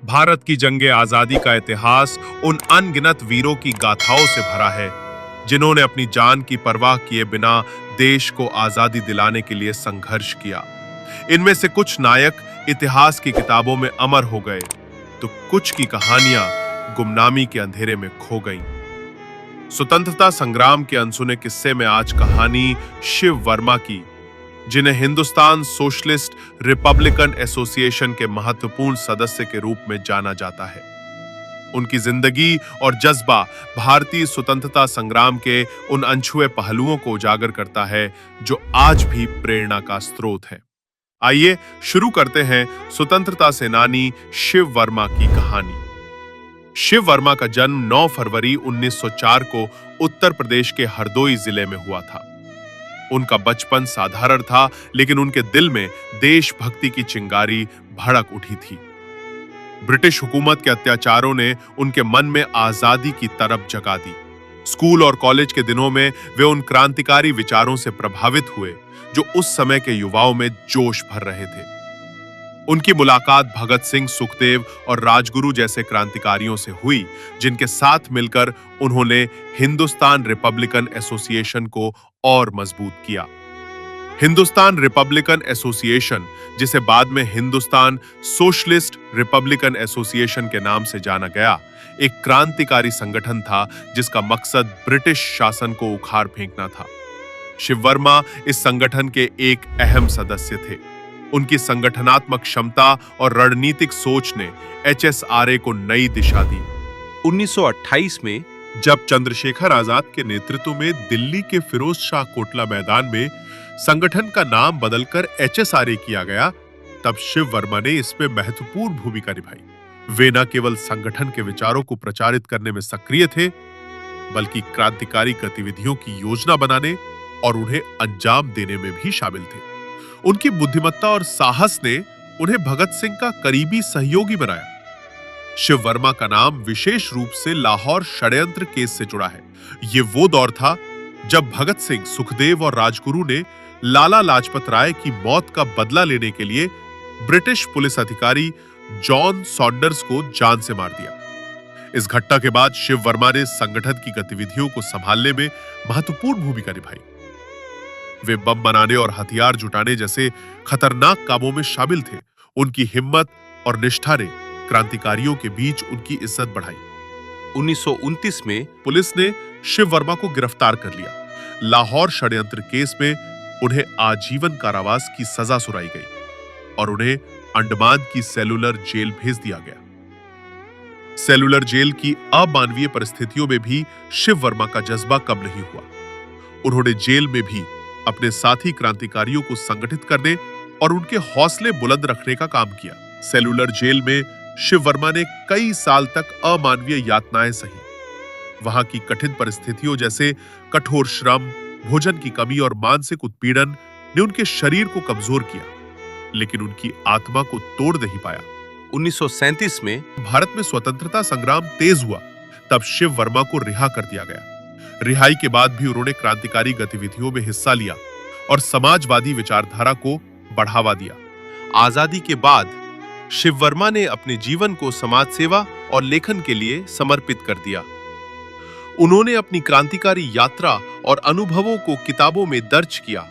भारत की जंगे आजादी का इतिहास उन अनगिनत वीरों की गाथाओं से भरा है जिन्होंने अपनी जान की परवाह किए बिना देश को आजादी दिलाने के लिए संघर्ष किया। इनमें से कुछ नायक इतिहास की किताबों में अमर हो गए, तो कुछ की कहानियां गुमनामी के अंधेरे में खो गईं। स्वतंत्रता संग्राम के अनसुने किस्से में आज कहानी शिव वर्मा की, जिन्हें हिंदुस्तान सोशलिस्ट रिपब्लिकन एसोसिएशन के महत्वपूर्ण सदस्य के रूप में जाना जाता है। उनकी जिंदगी और जज्बा भारतीय स्वतंत्रता संग्राम के उन अनछुए पहलुओं को उजागर करता है जो आज भी प्रेरणा का स्रोत है। आइए शुरू करते हैं स्वतंत्रता सेनानी शिव वर्मा की कहानी। शिव वर्मा का जन्म 9 फरवरी 1904 को उत्तर प्रदेश के हरदोई जिले में हुआ था। उनका बचपन साधारण था, लेकिन उनके दिल में देशभक्ति की चिंगारी भड़क उठी थी। ब्रिटिश हुकूमत के अत्याचारों ने उनके मन में आजादी की तरफ जगा दी। स्कूल और कॉलेज के दिनों में वे उन क्रांतिकारी विचारों से प्रभावित हुए जो उस समय के युवाओं में जोश भर रहे थे। उनकी मुलाकात भगत सिंह, सुखदेव और राजगुरु जैसे क्रांतिकारियों से हुई, जिनके साथ मिलकर उन्होंने हिंदुस्तान रिपब्लिकन एसोसिएशन को और मजबूत किया। हिंदुस्तान रिपब्लिकन एसोसिएशन, जिसे बाद में हिंदुस्तान सोशलिस्ट रिपब्लिकन एसोसिएशन के नाम से जाना गया, एक क्रांतिकारी संगठन था जिसका मकसद ब्रिटिश शासन को उखाड़ फेंकना था। शिव वर्मा इस संगठन के एक अहम सदस्य थे। उनकी संगठनात्मक क्षमता और रणनीतिक सोच ने एचएसआरए को नई दिशा दी। 1928 में जब चंद्रशेखर आजाद के नेतृत्व में दिल्ली के फिरोज शाह कोटला मैदान में संगठन का नाम बदलकर एचएसआरए किया गया, तब शिव वर्मा ने इसमें महत्वपूर्ण भूमिका निभाई। वे न केवल संगठन के विचारों को प्रचारित करने में सक्रिय थे, बल्कि क्रांतिकारी गतिविधियों की योजना बनाने और उन्हें अंजाम देने में भी शामिल थे। उनकी बुद्धिमत्ता और साहस ने उन्हें भगत सिंह का करीबी सहयोगी बनाया। शिव वर्मा का नाम विशेष रूप से लाहौर षड्यंत्र केस से जुड़ा है। ये वो दौर था जब भगत सिंह, सुखदेव और राजगुरु ने लाला लाजपत राय की मौत का बदला लेने के लिए ब्रिटिश पुलिस अधिकारी जॉन सॉन्डर्स को जान से मार दिया। इस घटना के बाद शिव वर्मा ने संगठन की गतिविधियों को संभालने में महत्वपूर्ण भूमिका निभाई। वे बम बनाने और हथियार जुटाने जैसे खतरनाक कामों में शामिल थे। उनकी हिम्मत और निष्ठा ने क्रांतिकारियों के बीच उनकी इज्जत बढ़ाई। 1929 में पुलिस ने शिव वर्मा को गिरफ्तार कर लिया। लाहौर षड्यंत्र केस में उन्हें आजीवन कारावास की सजा सुनाई गई और उन्हें अंडमान की सेलुलर जेल भेज दिया गया। सेलुलर जेल की अमानवीय परिस्थितियों में भी शिव वर्मा का जज्बा कम नहीं हुआ। उन्होंने जेल में भी अपने साथी क्रांतिकारियों को संगठित करने और उनके हौसले बुलंद रखने का काम किया। सेलुलर जेल में शिव वर्मा ने कई साल तक अमानवीय यातनाएं सही। वहां की कठिन परिस्थितियों जैसे कठोर श्रम, भोजन की कमी और मानसिक उत्पीड़न ने उनके शरीर को कमजोर किया, लेकिन उनकी आत्मा को तोड़ नहीं पाया। 1937 में भारत में स्वतंत्रता संग्राम तेज हुआ, तब शिव वर्मा को रिहा कर दिया गया। रिहाई के बाद भी उन्होंने क्रांतिकारी गतिविधियों में हिस्सा लिया और समाजवादी विचारधारा को बढ़ावा दिया। आजादी के बाद शिव वर्मा ने अपने जीवन को समाज सेवा और लेखन के लिए समर्पित कर दिया। उन्होंने अपनी क्रांतिकारी यात्रा और अनुभवों को किताबों में दर्ज किया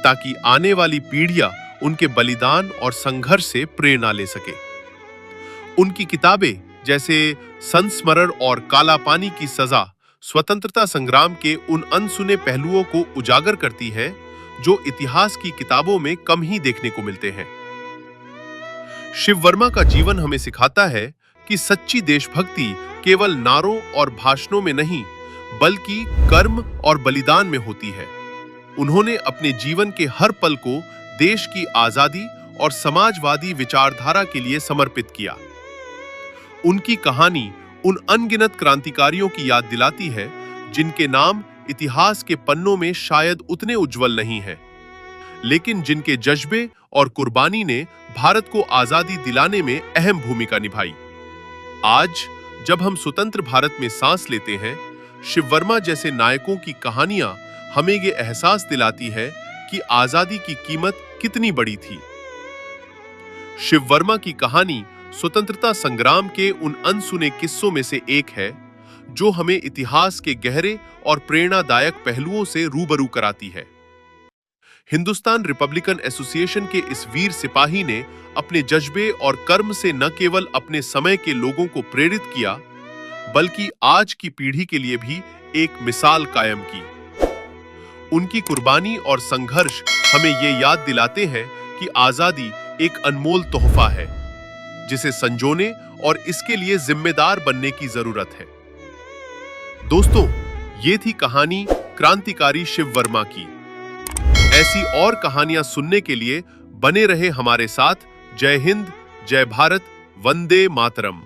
ताकि आने वाली पीढ़ियां उनके बलिदान और संघर्ष से प्रेरणा ले सके। उनकी किताबें जैसे संस्मरण और काला पानी की सजा स्वतंत्रता संग्राम के उन अनसुने पहलुओं को उजागर करती है जो इतिहास की किताबों में कम ही देखने को मिलते हैं। शिव वर्मा का जीवन हमें सिखाता है कि सच्ची देशभक्ति केवल नारों और भाषणों में नहीं, बल्कि कर्म और बलिदान में होती है। उन्होंने अपने जीवन के हर पल को देश की आजादी और समाजवादी विचारधारा के लिए समर्पित किया। उनकी कहानी उन अनगिनत क्रांतिकारियों की याद दिलाती है जिनके नाम इतिहास के पन्नों में शायद उतने उज्जवल नहीं हैं, लेकिन जिनके जज्बे और कुर्बानी ने भारत को आजादी दिलाने में अहम भूमिका निभाई। आज जब हम स्वतंत्र भारत में सांस लेते हैं, शिव वर्मा जैसे नायकों की कहानियां हमें ये एहसास दिलाती है कि आजादी की कीमत कितनी बड़ी थी। शिव वर्मा की कहानी स्वतंत्रता संग्राम के उन अनसुने किस्सों में से एक है जो हमें इतिहास के गहरे और प्रेरणादायक पहलुओं से रूबरू कराती है। हिंदुस्तान रिपब्लिकन एसोसिएशन के इस वीर सिपाही ने अपने जज्बे और कर्म से न केवल अपने समय के लोगों को प्रेरित किया, बल्कि आज की पीढ़ी के लिए भी एक मिसाल कायम की। उनकी कुर्बानी और संघर्ष हमें ये याद दिलाते हैं कि आजादी एक अनमोल तोहफा है, जिसे संजोने और इसके लिए जिम्मेदार बनने की जरूरत है। दोस्तों, ये थी कहानी क्रांतिकारी शिव वर्मा की। ऐसी और कहानियां सुनने के लिए बने रहे हमारे साथ। जय हिंद, जय भारत, वंदे मातरम।